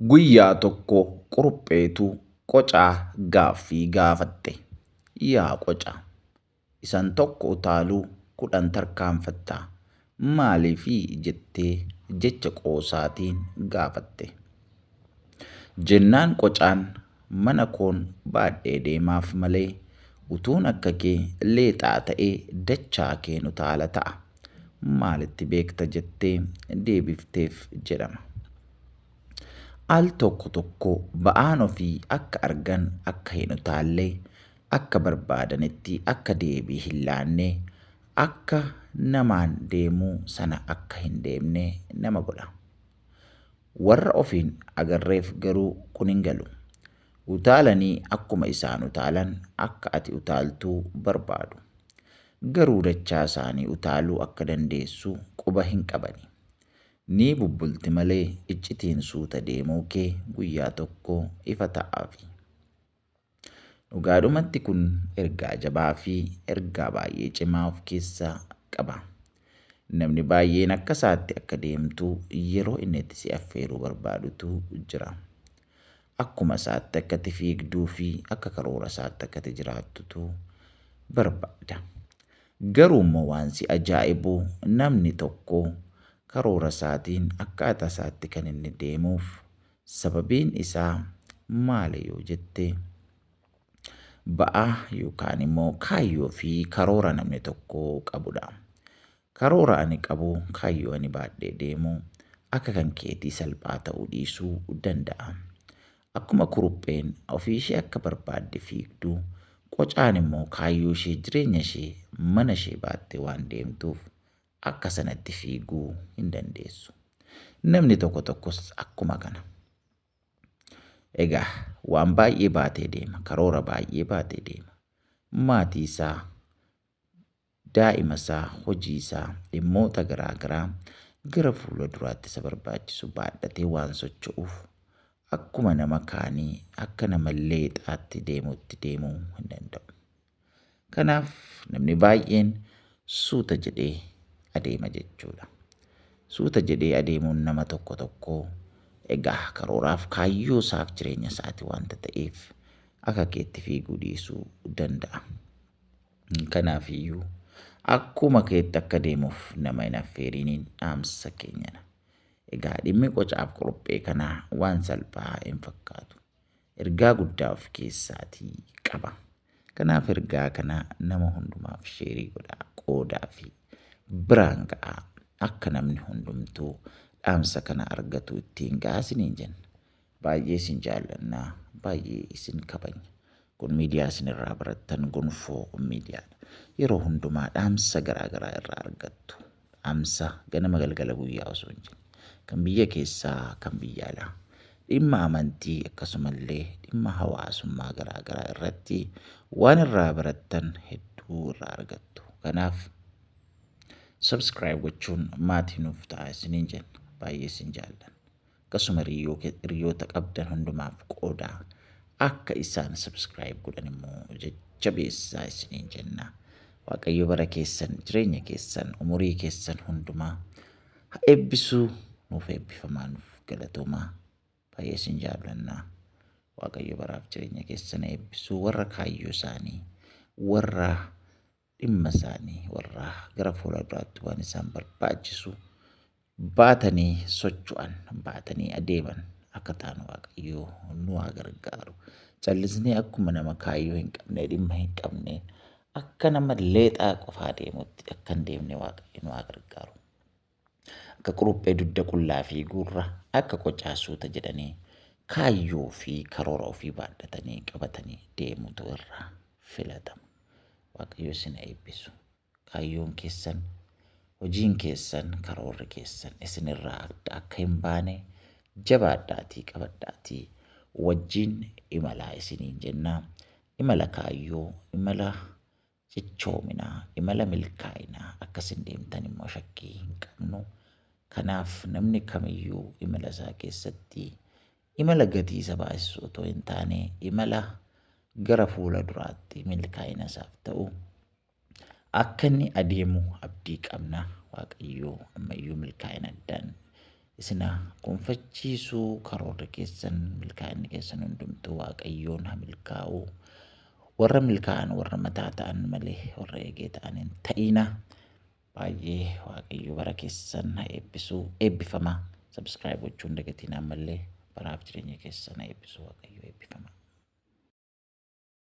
Guyyaa tokko Qurupheetu qocaa gaaffii gaafatte. Yaa qocaa, isaan tokko utaaluu 10 tarkaanfattaa maaliifii jettee jecha qoosaatiin gaafatte. Jennaan qocaan mana koon baadhee deemaaf malee utuun akka kee leexaa ta'ee dachaa keen utaala ta'a. Maalitti beekta jettee deebifteef jedhama. Al tokko tokko ba'aan ofii akka argan akka hin utaallee akka barbaadanitti akka deebii hin laannee akka namaan deemuu sana akka hin deemnee nama godha. Warra ofiin agarreef garuu kun hin galu. Utaalanii akkuma isaan utaalan akka ati utaaltuu barbaadu. Garuu dachaa isaanii utaaluu akka dandeessu quba hin qabani. Ni bubbulti malee iccitiin suuta deemuu kee guyyaa tokko ifa ta'aafi. Dhugaadhumatti kun ergaa jabaa fi ergaa baay'ee cimaa of keessaa qaba. Namni baay'een akka isaatti akka deemtu yeroo inni itti si affeeruu barbaadutu jira. Akkuma isaatti akka ati fiigduu fi akka karoora isaatti akka ati jiraattutu barbaada. Garuu immoo waan si ajaa'ibu namni tokko karoora isaatiin akkaataa isaatti kan inni deemuuf sababiin isaa maali yoo jette ba'aa yookaan immoo kaayyoo fi karoora namni tokko qabudha. Karoora ani qabu kaayyoo ani baadhee deemu akka kan keetii salphaa ta'uu dhiisuu danda'a. Akkuma kurupheen ofii ishee akka barbaadde fiigdu qocaan immoo kaayyoo ishee jireenya ishee mana ishee baattee waan deemtuuf akka sanatti fiiguu hin dandeessu. Namni tokko tokkos akkuma kana. Egaa waan baay'ee baatee deema, karoora baay'ee baatee deema. Maatii isaa, daa'ima isaa, hojii isaa, dhimmoota garaa garaa gara fuula duraatti isa barbaachisu baadhatee waan socho'uuf akkuma nama kaanii akka nama leexaatti deemutti deemuu hin danda'u. Kanaaf namni baay'een suuta jedhee adeema jechuudha. Suuta jedhee adeemuun nama tokko tokko egaa karooraaf kaayyoo isaaf jireenya isaati waanta ta'eef akka keetti fiiguu dhiisuu danda'a. Kanaaf iyyuu akkuma keetti akka deemuuf nama hin affeeriniin dhaamsa keenyana. Egaa dhimmi qocaaf quruphee kanaa waan salphaa hin fakkaatu. Ergaa guddaa of keessaatii qaba. Kanaaf ergaa kana nama hundumaaf sheerii godhaa, qoodaa fi biraan ga'aa akka namni hundumtuu dhaamsa kana argatu ittiin ga'aa isiniin jenna. Baay'ee isin jaallannaa, baay'ee isin kabajna. Kun miidiyaa isinirraa barattan Gonfoo miidiyaadha. Yeroo hundumaa dhaamsa garaa garaa irraa argattu. Dhaamsa ganama galgala guyyaa osoo hin jenne. Kan biyya keessaa, kan biyya alaa. Dhimma amantii akkasumallee dhimma hawaasummaa garaa garaa irratti waan irraa barattan hedduu irraa argattu. Kanaaf subscribe gochuun maatii nuuf ta'a isiniin jenna. Baay'ee isin jaallanna. Akkasuma hiriyoota qabdan hundumaaf qoodaa akka isaan subscribe godhan immoo jajjabeessaa isiniin jenna. Waaqayyo bara keessan, jireenya keessan, umurii keessan hundumaa haa eebbisu. Nuuf eebbifamaa, nuuf galatoomaa. Baay'ee isin jaallannaa. Waaqayyo baraaf jireenya keessan eebbisu. Warra kaayyoo isaanii, warra dhimma isaanii, warra gara fuula duraatti waan isaan barbaachisu baatanii socho'an, baatanii adeeman akka taanu Waaqayyo nu haa gargaaru. Callisnee akkuma nama kaayyoo hin qabne, dhimma hin qabne, akka nama leexaa qofaa deemutti akka hin deemne Waaqayyo nu haa gargaaru. Akka quruphee dugda qullaa fi gurra akka qocaa suuta jedhanii kaayyoo fi karoora ofii baadhatanii qabatanii deemutu irraa filatama. Waaqayyo isin eebbisu. Kaayyoon keessan, hojiin keessan, karoorri keessan isinirraa akka hin baane jabaadhaatii qabadhaatii wajjin imalaa isiniin jennaa. Imala kaayyoo, imala cichoominaa, imala milkaa'inaa akkasin deemtan immoo shakkii hin qabnu. Kanaaf namni kamiyyuu imala isaa keessatti imala gatii isa baasisu otoo hin taane imala gara fuula duraatti milkaa'ina isaaf ta'u akka inni adeemu abdii qabna. Waaqayyo ammayyuu milkaa'ina addaan isina gonfachiisuu karoora keessan milkaa'inni keessan hundumtuu Waaqayyoon haa milkaa'u. Warra milkaa'an warra mataa ta'an malee warra eegee ta'an hin ta'ina. Baay'ee Waaqayyo bara keessan haa eebbisu. Eebbifamaa. Subscribe gochuun dagatiin ammallee baraaf jireenya keessan haa eebbisu Waaqayyo eebbifama.